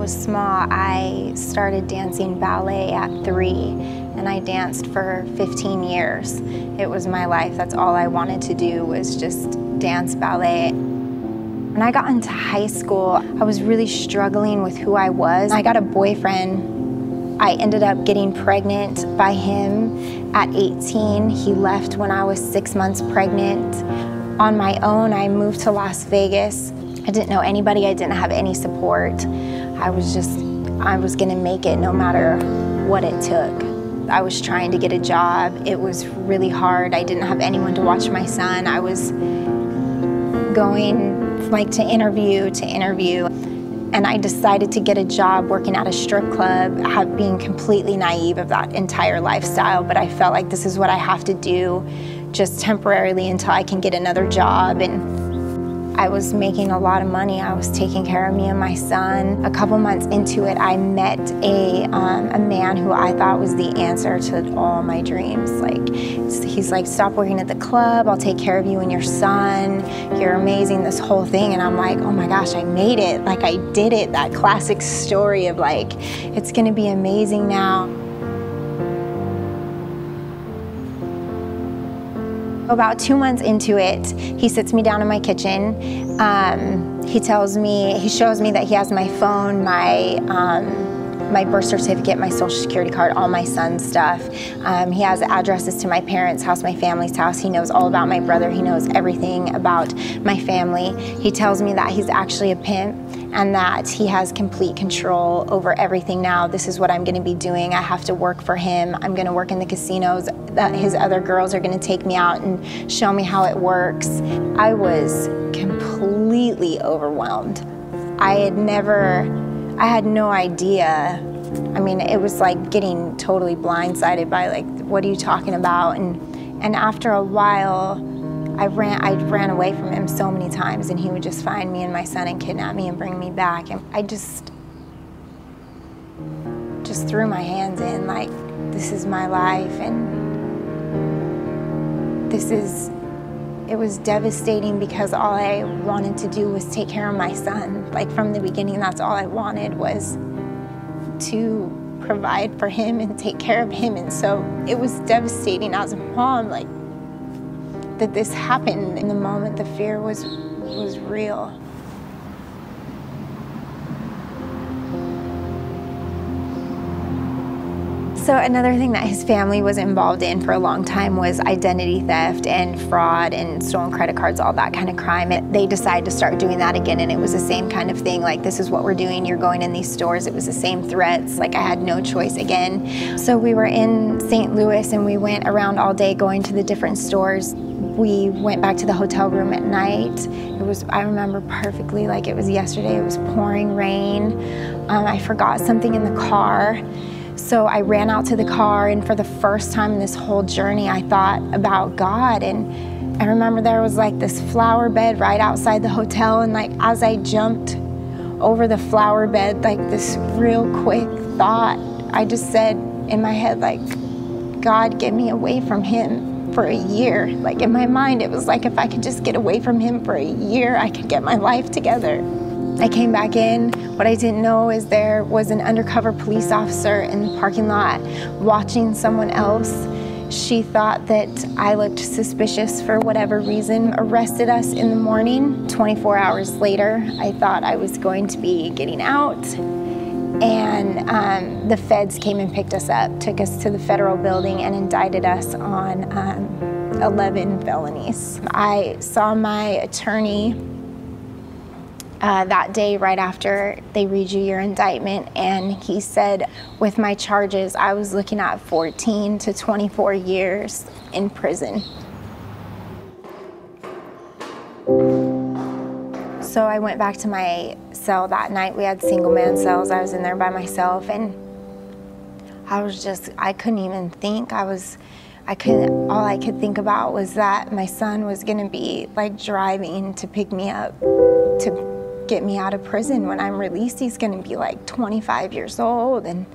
was small, I started dancing ballet at 3, and I danced for 15 years. It was my life. That's all I wanted to do, was just dance ballet. When I got into high school, I was really struggling with who I was. I got a boyfriend. I ended up getting pregnant by him at 18. He left when I was 6 months pregnant. On my own, I moved to Las Vegas. I didn't know anybody. I didn't have any support. I was gonna make it no matter what it took. I was trying to get a job. It was really hard. I didn't have anyone to watch my son. I was going like to interview, and I decided to get a job working at a strip club, being completely naive of that entire lifestyle, but I felt like this is what I have to do just temporarily until I can get another job. And I was making a lot of money. I was taking care of me and my son. A couple months into it, I met a man who I thought was the answer to all my dreams. Like, he's like, stop working at the club, I'll take care of you and your son, you're amazing, this whole thing. And I'm like, oh my gosh, I made it, like I did it. That classic story of like, it's gonna be amazing now. About 2 months into it, he sits me down in my kitchen. He shows me that he has my phone, my birth certificate, my social security card, all my son's stuff. He has addresses to my parents' house, my family's house. He knows all about my brother. He knows everything about my family. He tells me that he's actually a pimp and that he has complete control over everything now. This is what I'm gonna be doing. I have to work for him. I'm gonna work in the casinos. That his other girls are gonna take me out and show me how it works. I was completely overwhelmed. I had no idea. I mean, it was like getting totally blindsided by like, what are you talking about? And after a while, I ran away from him so many times, and he would just find me and my son and kidnap me and bring me back. And I just threw my hands in, like, this is my life, and it was devastating because all I wanted to do was take care of my son. Like, from the beginning, that's all I wanted, was to provide for him and take care of him. And so it was devastating as a mom, like, that this happened. In the moment, the fear was real. So another thing that his family was involved in for a long time was identity theft and fraud and stolen credit cards, all that kind of crime. They decided to start doing that again, and it was the same kind of thing, like, this is what we're doing, you're going in these stores. It was the same threats, like I had no choice again. So we were in St. Louis, and we went around all day going to the different stores. We went back to the hotel room at night. I remember perfectly like it was yesterday. It was pouring rain. I forgot something in the car. So I ran out to the car, and for the first time in this whole journey, I thought about God. And I remember there was like this flower bed right outside the hotel, and like as I jumped over the flower bed, like this real quick thought, I just said in my head, like, God, get me away from him for a year. Like, in my mind, it was like, if I could just get away from him for a year, I could get my life together. I came back in. What I didn't know is there was an undercover police officer in the parking lot watching someone else. She thought that I looked suspicious for whatever reason, arrested us in the morning. 24 hours later, I thought I was going to be getting out, and the feds came and picked us up, took us to the federal building, and indicted us on 11 felonies. I saw my attorney that day right after they read you your indictment, and he said with my charges I was looking at 14 to 24 years in prison. So I went back to my cell that night. We had single man cells. I was in there by myself, and I couldn't even think. All I could think about was that my son was gonna be like driving to pick me up to get me out of prison. When I'm released, he's gonna be like 25 years old. And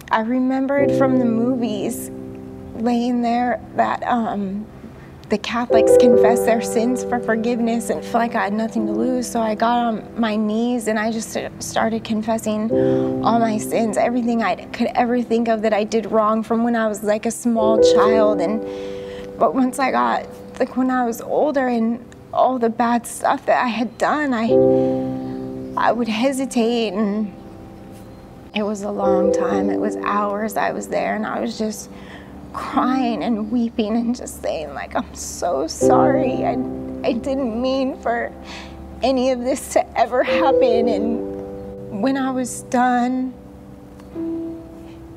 I remembered from the movies laying there that the Catholics confess their sins for forgiveness and felt like I had nothing to lose. So I got on my knees and I just started confessing all my sins, everything I could ever think of that I did wrong from when I was like a small child. But once I got, like when I was older and all the bad stuff that I had done, I would hesitate, and it was a long time. It was hours I was there, and I was just crying and weeping and just saying, like, I'm so sorry. I didn't mean for any of this to ever happen. And when I was done,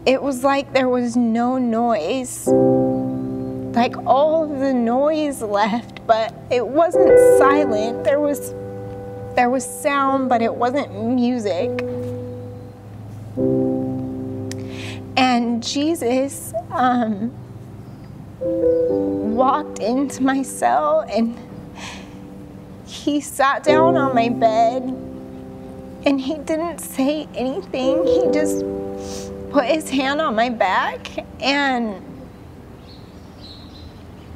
it was like there was no noise. Like all of the noise left, but it wasn't silent. There was sound, but it wasn't music. And Jesus walked into my cell, and he sat down on my bed, and he didn't say anything. He just put his hand on my back, and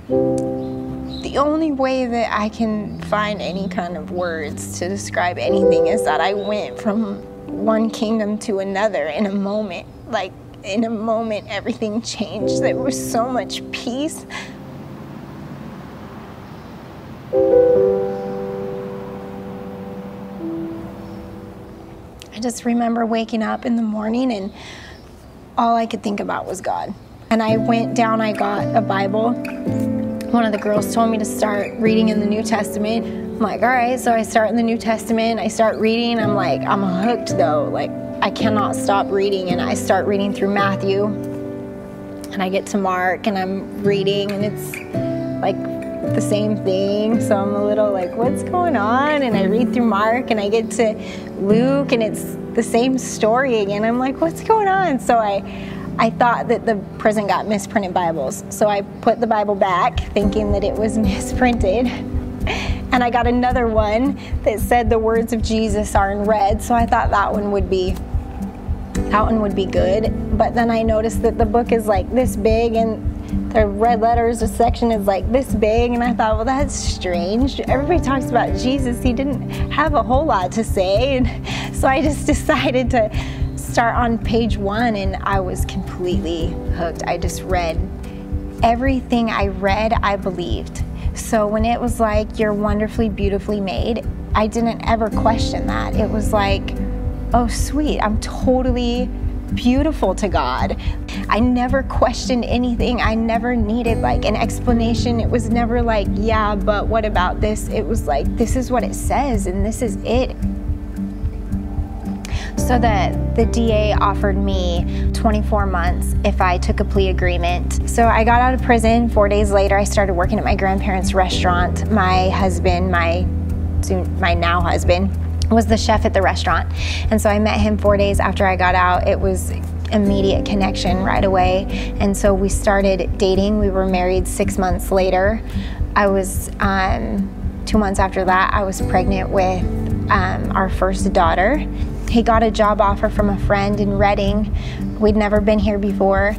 the only way that I can find any kind of words to describe anything is that I went from one kingdom to another in a moment. Like, in a moment, everything changed. There was so much peace. I just remember waking up in the morning and all I could think about was God. And I went down, I got a Bible. One of the girls told me to start reading in the New Testament. I'm like, all right, so I start in the New Testament, I start reading, I'm like, I'm hooked though. Like, I cannot stop reading, and I start reading through Matthew, and I get to Mark, and I'm reading, and it's like the same thing, so I'm a little like, what's going on? And I read through Mark, and I get to Luke, and it's the same story again. I'm like, what's going on? So I thought that the prison got misprinted Bibles, so I put the Bible back thinking that it was misprinted, and I got another one that said the words of Jesus are in red, so I thought that one would be good. But then I noticed that the book is like this big, and the red letters, the section is like this big, and I thought, well, that's strange. Everybody talks about Jesus. He didn't have a whole lot to say, and so I just decided to start on page 1, and I was completely hooked. I just read everything I read, I believed. So when it was like, you're wonderfully, beautifully made, I didn't ever question that. It was like, oh sweet, I'm totally beautiful to God. I never questioned anything. I never needed like an explanation. It was never like, yeah, but what about this? It was like, this is what it says, and this is it. So the DA offered me 24 months if I took a plea agreement. So I got out of prison. 4 days later, I started working at my grandparents' restaurant. My husband, my now husband, was the chef at the restaurant. And so I met him 4 days after I got out. It was immediate connection right away. And so we started dating. We were married 6 months later. I was, 2 months after that, I was pregnant with our first daughter. He got a job offer from a friend in Reading. We'd never been here before.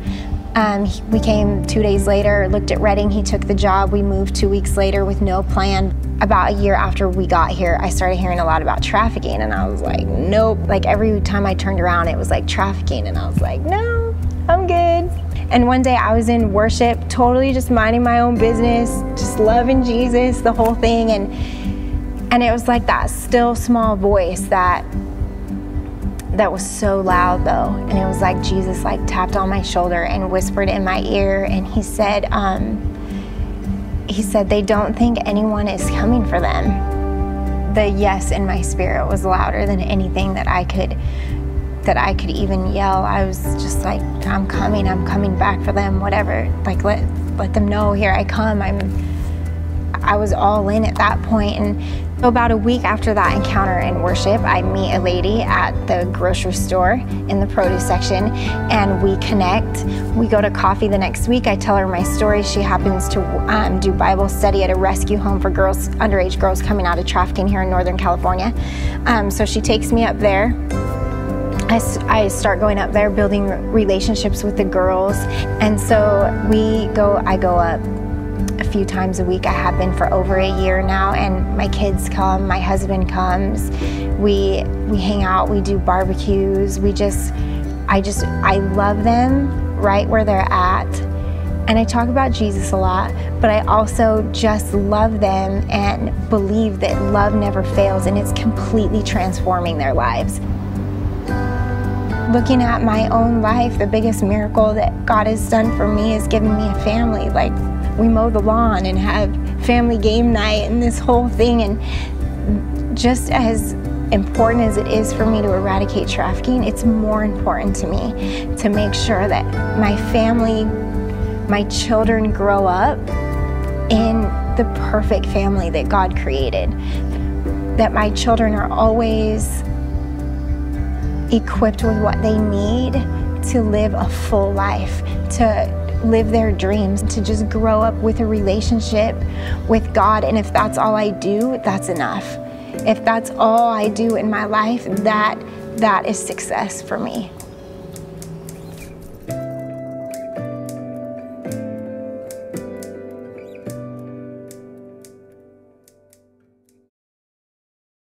We came 2 days later, looked at Reading. He took the job. We moved 2 weeks later with no plan. About a year after we got here, I started hearing a lot about trafficking, and I was like, nope. Like every time I turned around, it was like trafficking, and I was like, no, I'm good. And one day I was in worship, totally just minding my own business, just loving Jesus, the whole thing, and it was like that still small voice that was so loud though, and it was like Jesus like tapped on my shoulder and whispered in my ear, and he said, they don't think anyone is coming for them. The yes in my spirit was louder than anything that I could even yell. I was just like, I'm coming back for them, whatever. Like let them know, here I come. I was all in at that point. And about a week after that encounter in worship, I meet a lady at the grocery store in the produce section, and we connect. We go to coffee the next week. I tell her my story. She happens to do Bible study at a rescue home for girls, underage girls coming out of trafficking here in Northern California. So she takes me up there. I start going up there, building relationships with the girls, and so I go up few times a week. I have been for over a year now, and my kids come, my husband comes, we hang out, we do barbecues, I love them right where they're at. And I talk about Jesus a lot, but I also just love them and believe that love never fails, and it's completely transforming their lives. Looking at my own life, the biggest miracle that God has done for me is giving me a family. Like, we mow the lawn and have family game night and this whole thing. And just as important as it is for me to eradicate trafficking, it's more important to me to make sure that my family, my children grow up in the perfect family that God created. That my children are always equipped with what they need to live a full life, to live their dreams, to just grow up with a relationship with God. And if that's all I do, that's enough. If that's all I do in my life, that is success for me.